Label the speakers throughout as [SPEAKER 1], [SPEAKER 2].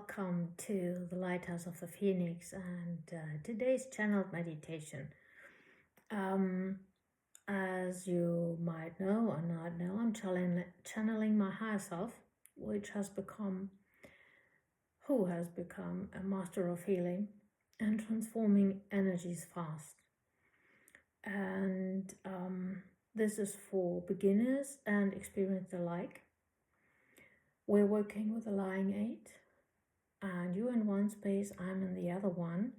[SPEAKER 1] welcome to the Lighthouse of the Phoenix and today's channeled meditation. As you might know or not know, I'm channeling my higher self, who has become a master of healing and transforming energies fast. And this is for beginners and experienced alike. We're working with a lying 8. And you're in one space, I'm in the other one.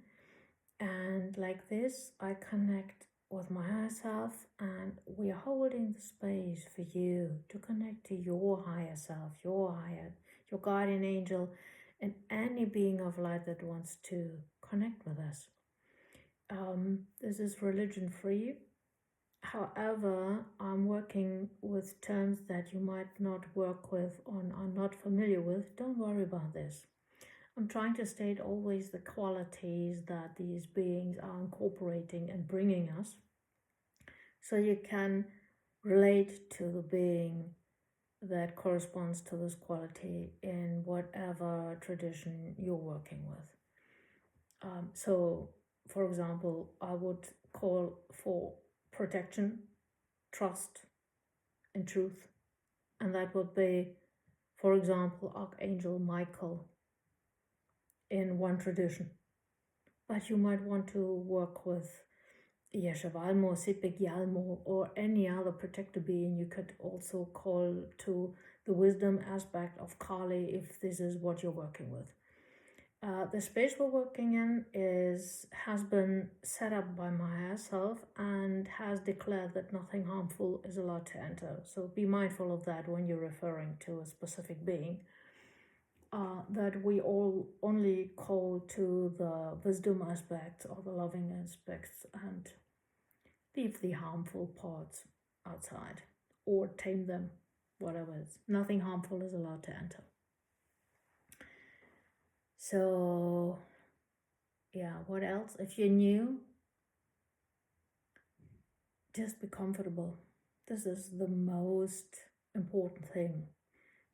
[SPEAKER 1] And like this, I connect with my higher self, and we are holding the space for you to connect to your higher self, your guardian angel, and any being of light that wants to connect with us. This is religion free. However, I'm working with terms that you might not work with or are not familiar with. Don't worry about this. I'm trying to state always the qualities that these beings are incorporating and bringing us, so you can relate to the being that corresponds to this quality in whatever tradition you're working with. So, for example, I would call for protection, trust, and truth. And that would be, for example, Archangel Michael in one tradition. But you might want to work with Yeshavalmo, Sipegyalmo, or any other protector being. You could also call to the wisdom aspect of Kali if this is what you're working with. The space we're working in has been set up by my higher self and has declared that nothing harmful is allowed to enter. So be mindful of that when you're referring to a specific being. That we all only call to the wisdom aspects or the loving aspects and leave the harmful parts outside or tame them, whatever it is. Nothing harmful is allowed to enter. So, yeah, what else? If you're new, just be comfortable. This is the most important thing.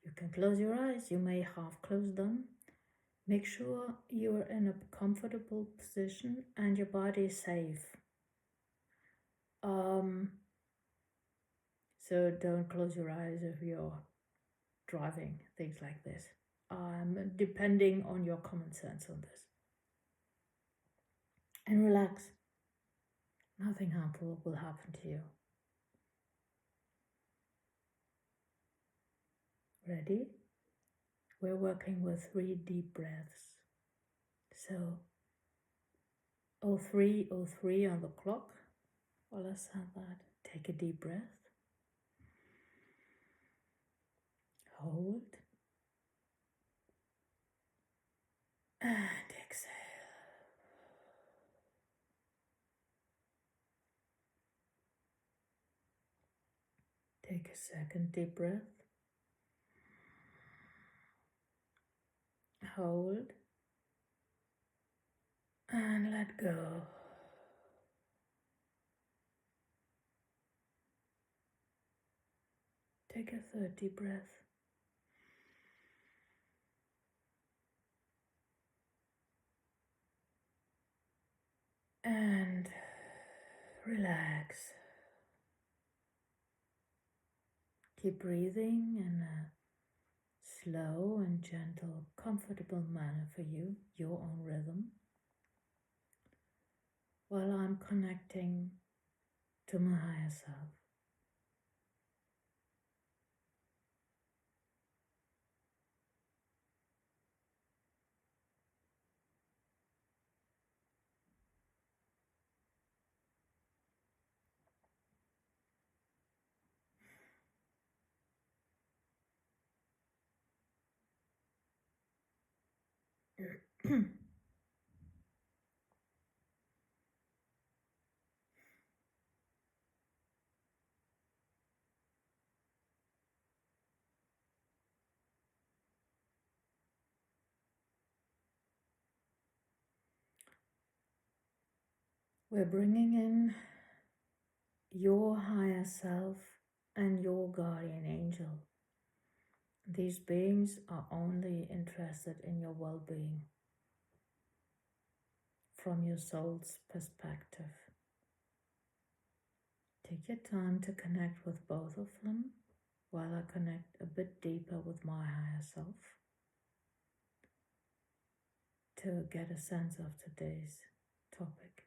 [SPEAKER 1] You can close your eyes, you may half close them. Make sure you're in a comfortable position and your body is safe. So don't close your eyes if you're driving, things like this. Depending on your common sense on this. And relax. Nothing harmful will happen to you. Ready? We're working with 3 deep breaths. So, 03, 03 on the clock. Well, let's have that. Take a deep breath. Hold. And exhale. Take a second deep breath. Hold. And let go. Take a third deep breath. And relax. Keep breathing in a slow and gentle, comfortable manner for you, your own rhythm, while I'm connecting to my higher self. We're bringing in your higher self and your guardian angel These beings are only interested in your well-being from your soul's perspective. Take your time to connect with both of them while I connect a bit deeper with my higher self to get a sense of today's topic.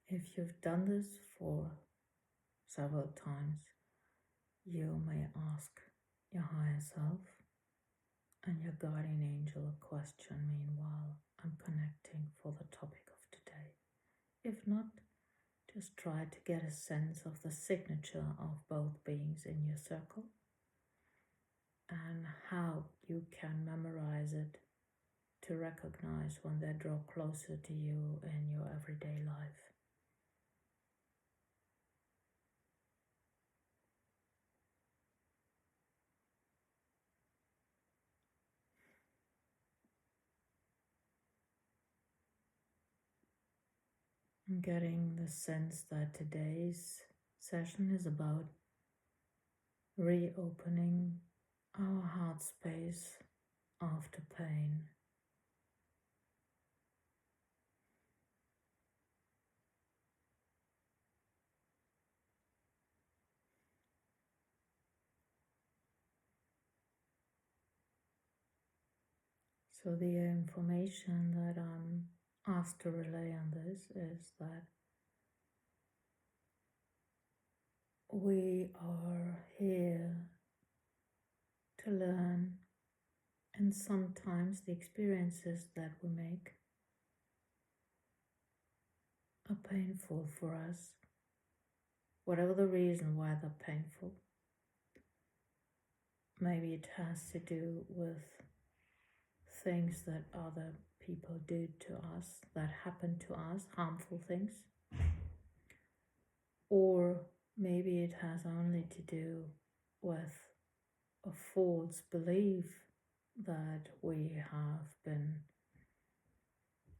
[SPEAKER 1] If you've done this for several times, you may ask your higher self and your guardian angel a question meanwhile I'm connecting for the topic of today. If not, just try to get a sense of the signature of both beings in your circle and how you can memorize it to recognize when they draw closer to you in your everyday life. I'm getting the sense that today's session is about reopening our heart space after pain. So the information that I'm asked to relay on this is that we are here to learn, and sometimes the experiences that we make are painful for us, whatever the reason why they're painful. Maybe it has to do with things that other people do to us, that happen to us, harmful things. Or maybe it has only to do with a false belief that we have been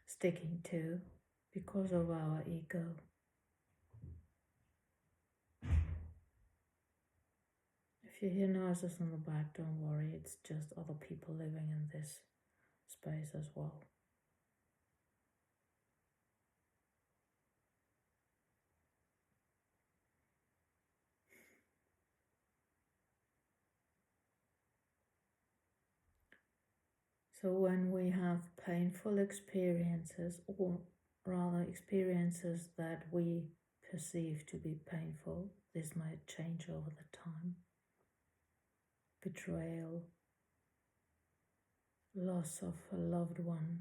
[SPEAKER 1] sticking to because of our ego. If you hear noises in the back, don't worry, it's just other people living in this space as well. So when we have painful experiences, or rather experiences that we perceive to be painful, this might change over the time. Betrayal, loss of a loved one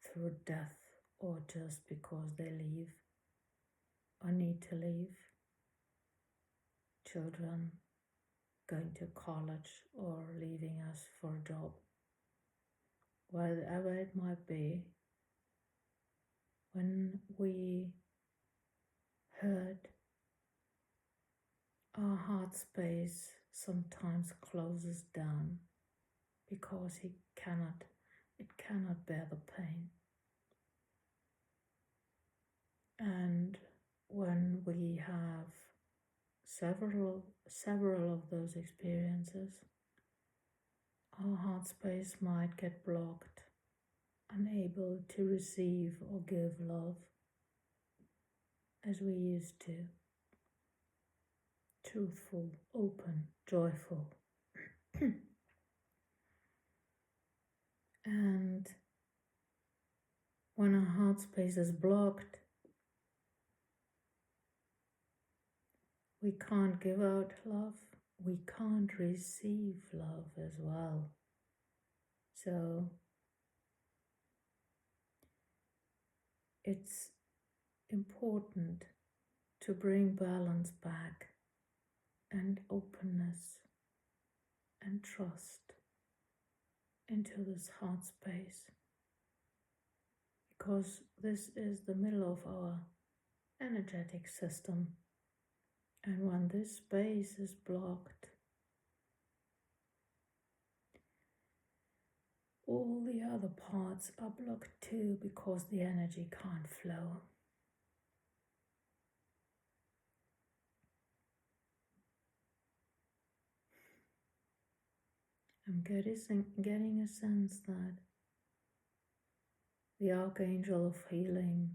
[SPEAKER 1] through death, or just because they leave or need to leave. Children going to college or leaving us for a job. Whatever it might be, when we hurt, our heart space sometimes closes down because it cannot bear the pain. And when we have several of those experiences, our heart space might get blocked, unable to receive or give love as we used to. Truthful, open, joyful. And when our heart space is blocked, we can't give out love, we can't receive love as well. So it's important to bring balance back and openness and trust into this heart space, because this is the middle of our energetic system, and when this space is blocked, all the other parts are blocked too, because the energy can't flow. I'm getting a sense that the Archangel of Healing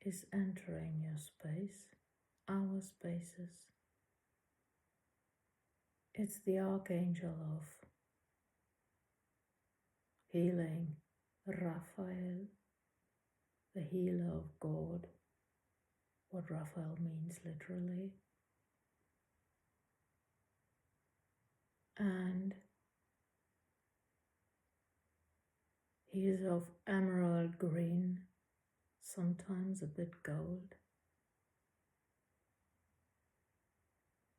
[SPEAKER 1] is entering your space, our spaces. It's the Archangel of Healing, Raphael, the healer of God, what Raphael means literally. And he is of emerald green, sometimes a bit gold.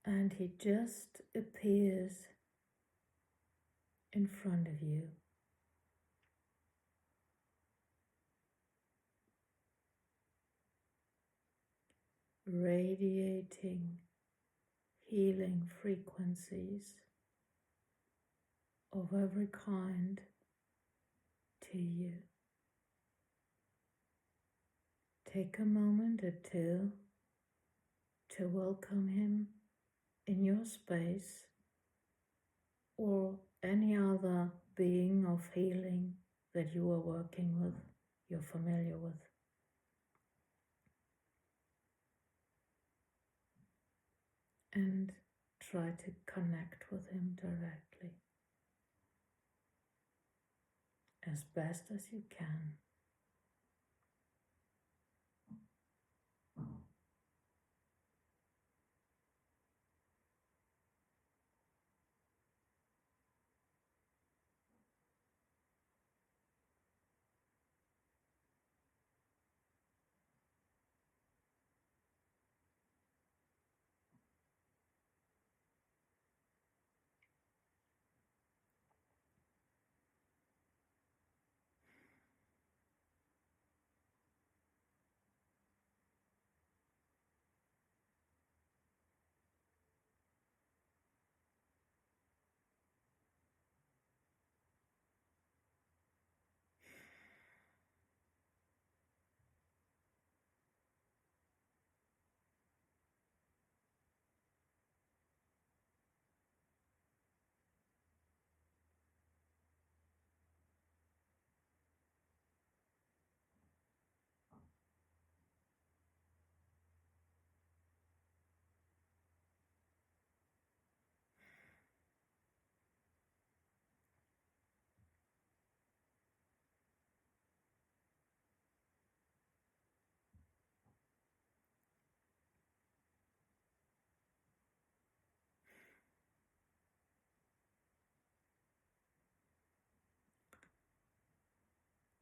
[SPEAKER 1] And he just appears in front of you. Radiating healing frequencies of every kind to you. Take a moment or two to welcome him in your space, or any other being of healing that you are working with, you're familiar with. And try to connect with him directly as best as you can.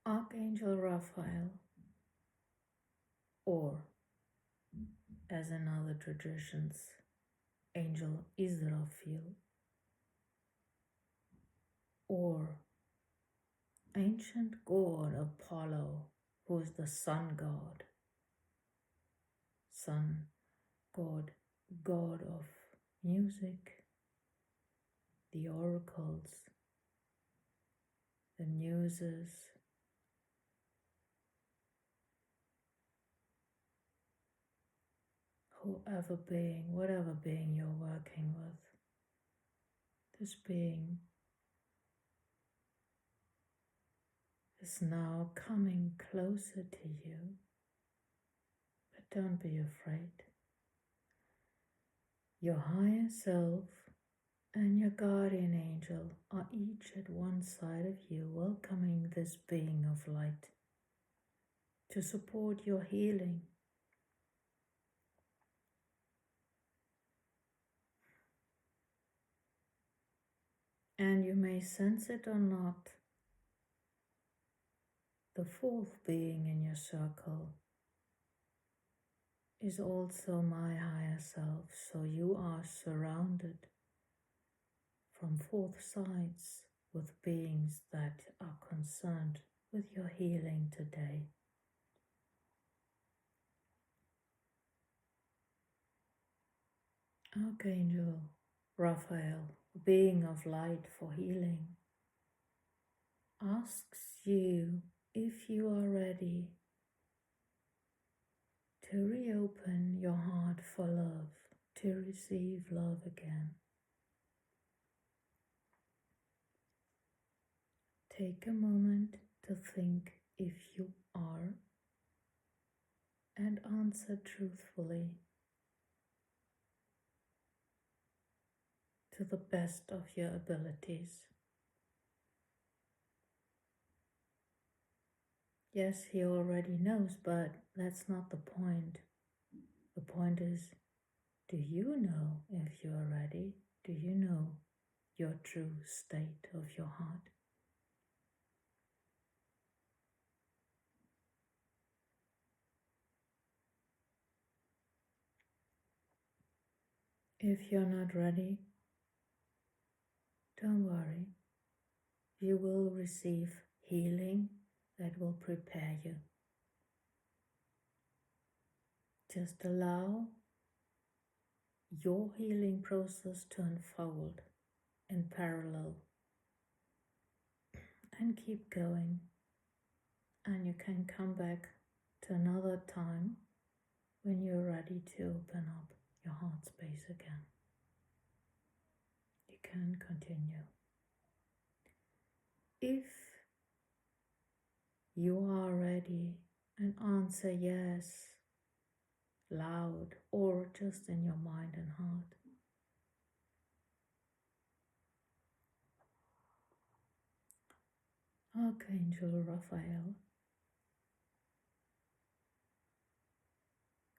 [SPEAKER 1] Archangel Raphael, or as in other traditions, Angel Israfil, or ancient god Apollo, who is the sun god, sun god, god of music, the oracles, the muses, whoever being, whatever being you're working with, this being is now coming closer to you, but don't be afraid. Your higher self and your guardian angel are each at one side of you, welcoming this being of light to support your healing. And you may sense it or not, The fourth being in your circle is also my higher self, so you are surrounded from fourth sides with beings that are concerned with your healing today. Archangel Raphael, being of light for healing, asks you if you are ready to reopen your heart for love, to receive love again. Take a moment to think if you are and answer truthfully to the best of your abilities. Yes, he already knows, but that's not the point. The point is, do you know if you are ready? Do you know your true state of your heart? If you're not ready, don't worry. You will receive healing that will prepare you. Just allow your healing process to unfold in parallel and keep going. And you can come back to another time when you're ready to open up your heart space again. You can continue. If you are ready, and answer yes, loud or just in your mind and heart. Archangel Raphael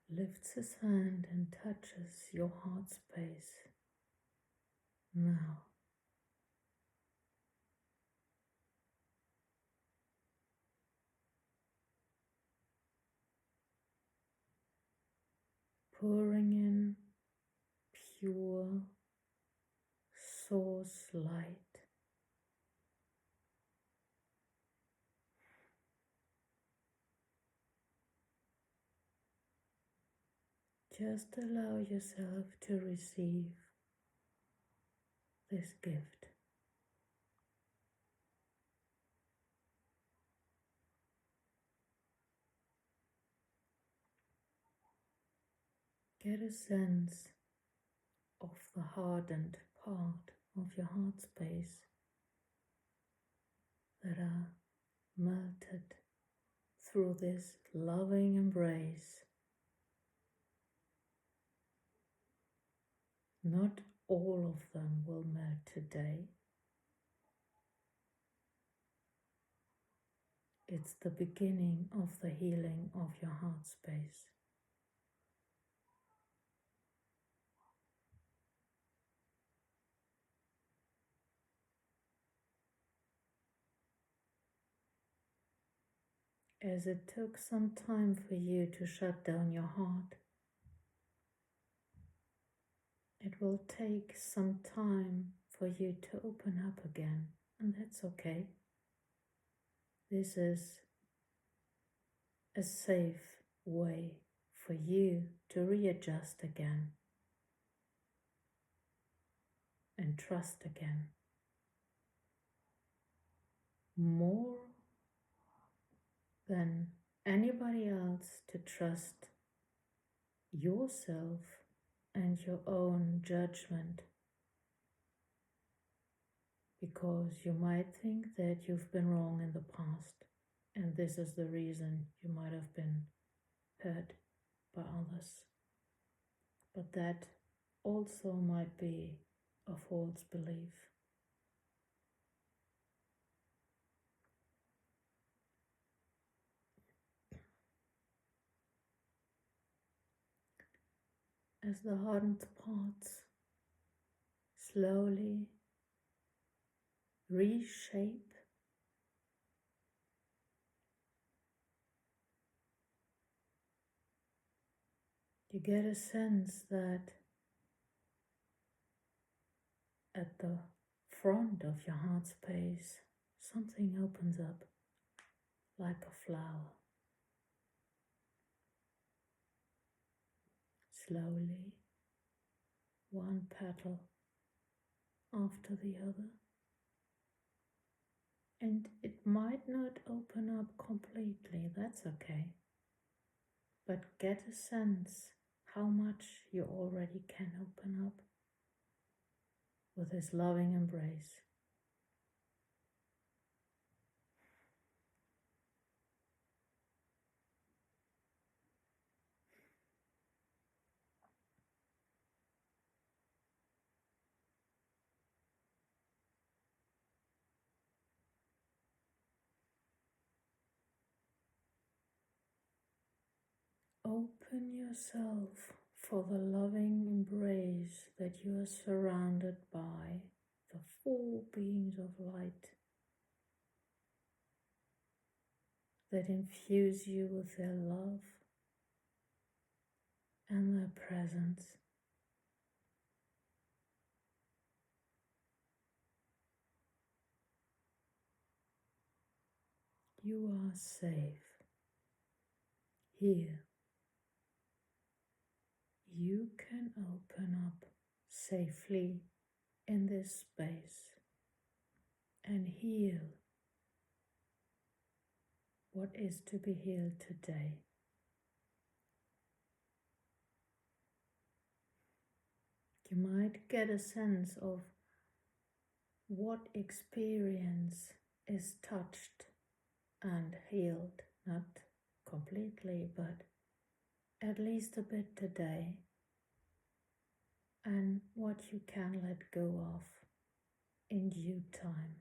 [SPEAKER 1] lifts his hand and touches your heart space. Now, pouring in pure source light. Just allow yourself to receive this gift. Get a sense of the hardened part of your heart space that are melted through this loving embrace. Not all of them will melt today. It's the beginning of the healing of your heart space. As it took some time for you to shut down your heart, it will take some time for you to open up again, and that's okay. This is a safe way for you to readjust again and trust again. More than anybody else, to trust yourself and your own judgment, because you might think that you've been wrong in the past, and this is the reason you might have been hurt by others. But that also might be a false belief. As the hardened parts slowly reshape You get a sense that at the front of your heart space, something opens up like a flower. Slowly, one petal after the other. And it might not open up completely, that's okay. But get a sense how much you already can open up with this loving embrace. Open yourself for the loving embrace that you are surrounded by the four beings of light that infuse you with their love and their presence. You are safe here. You can open up safely in this space and heal what is to be healed today. You might get a sense of what experience is touched and healed, not completely, but at least a bit today, and what you can let go of in due time.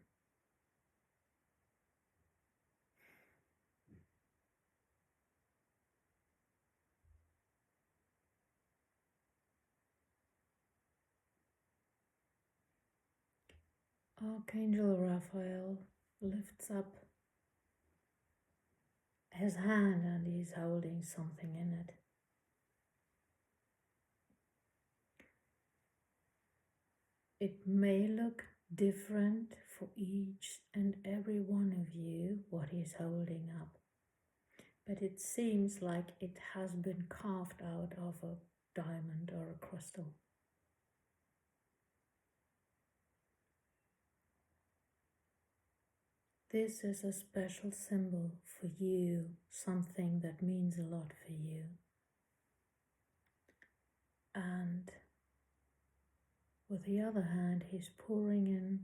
[SPEAKER 1] Archangel Raphael lifts up his hand and he's holding something in it. It may look different for each and every one of you what he's holding up, but it seems like it has been carved out of a diamond or a crystal. This is a special symbol for you, something that means a lot for you. And with the other hand, he's pouring in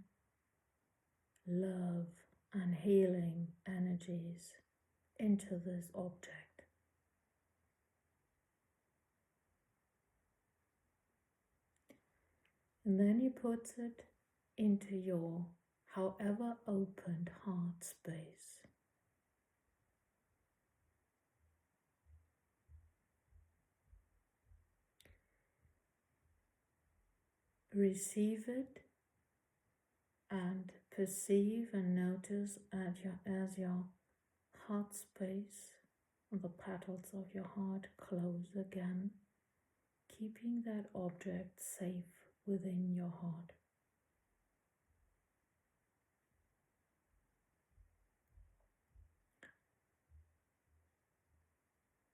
[SPEAKER 1] love and healing energies into this object. And then he puts it into your however opened heart space. Receive it and perceive and notice as your heart space, the petals of your heart close again, keeping that object safe within your heart.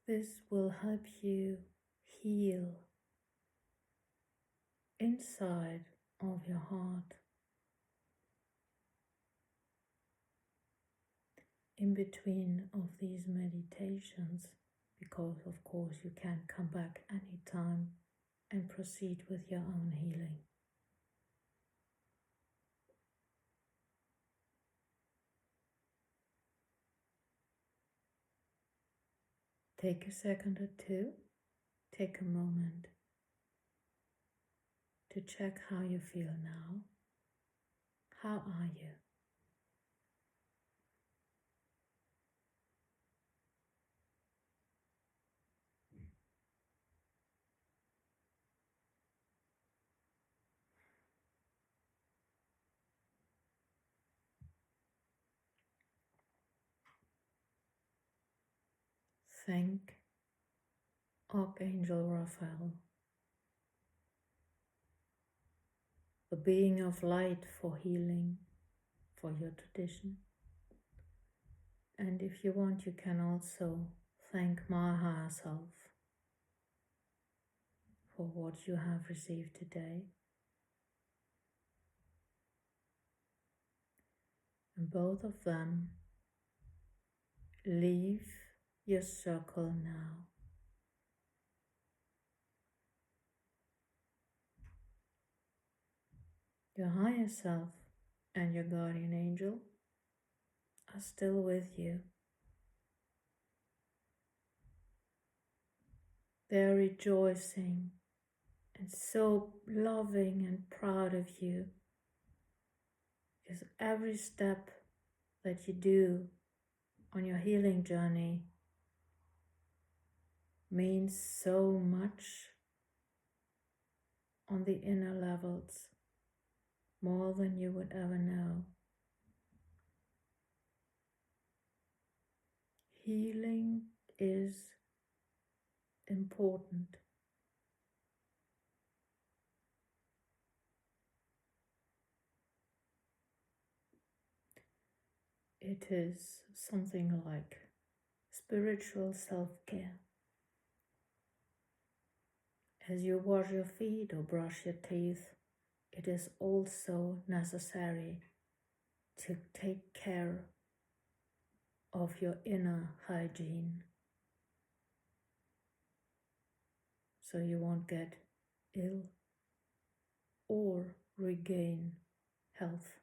[SPEAKER 1] This will help you heal inside of your heart. In between of these meditations, because of course you can come back anytime and proceed with your own healing. Take a second or two, take a moment to check how you feel now. How are you? Thank Archangel Raphael, the being of light for healing, for your tradition. And if you want, you can also thank my higher self for what you have received today. And both of them leave your circle now. Your higher self and your guardian angel are still with you. They're rejoicing and so loving and proud of you, because every step that you do on your healing journey means so much on the inner levels, more than you would ever know. Healing is important. It is something like spiritual self-care. As you wash your feet or brush your teeth, it is also necessary to take care of your inner hygiene, so you won't get ill or regain health.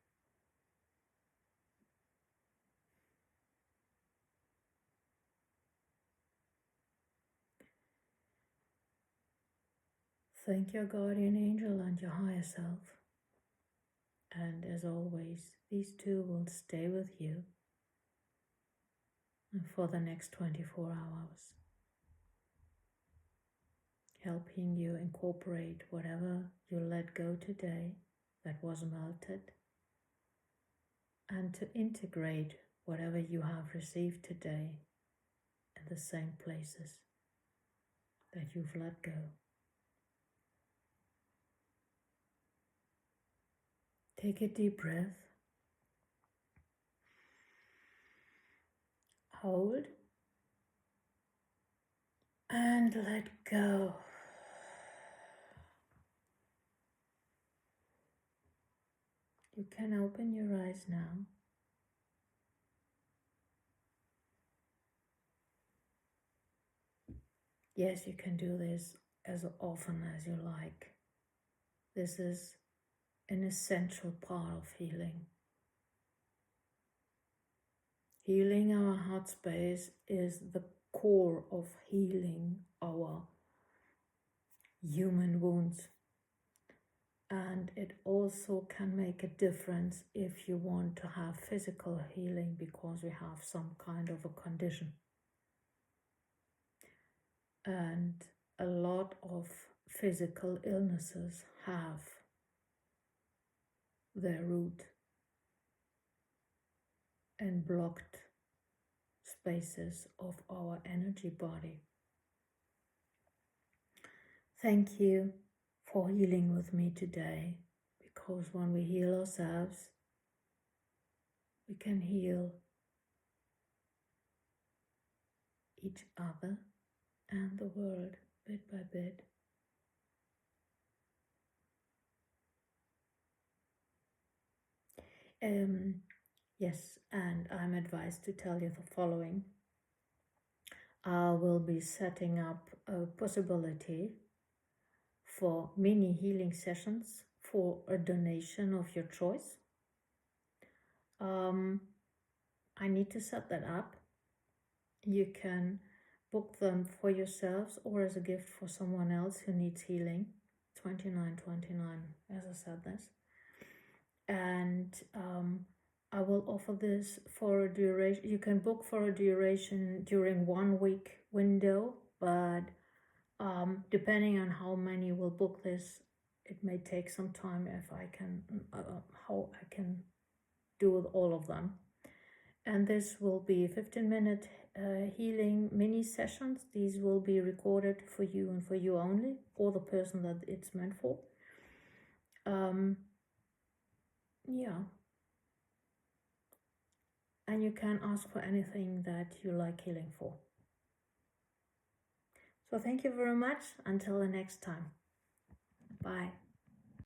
[SPEAKER 1] Thank your guardian angel and your higher self. And as always, these two will stay with you for the next 24 hours, helping you incorporate whatever you let go today that was melted, and to integrate whatever you have received today in the same places that you've let go. Take a deep breath. Hold. And let go. You can open your eyes now. Yes, you can do this as often as you like. This is an essential part of healing. Healing our heart space is the core of healing our human wounds. And it also can make a difference if you want to have physical healing because we have some kind of a condition. And a lot of physical illnesses have their root in blocked spaces of our energy body. Thank you for healing with me today, because when we heal ourselves, we can heal each other and the world bit by bit. Yes, and I'm advised to tell you the following. I will be setting up a possibility for mini healing sessions for a donation of your choice. I need to set that up. You can book them for yourselves or as a gift for someone else who needs healing. $29.29, as I said this. And I will offer this for a duration. You can book for a duration during 1 week window, but depending on how many will book this, it may take some time if I can, how I can do with all of them. And this will be 15-minute healing mini sessions. These will be recorded for you and for you only, or the person that it's meant for. Yeah. And you can ask for anything that you like healing for. So thank you very much. Until the next time. Bye.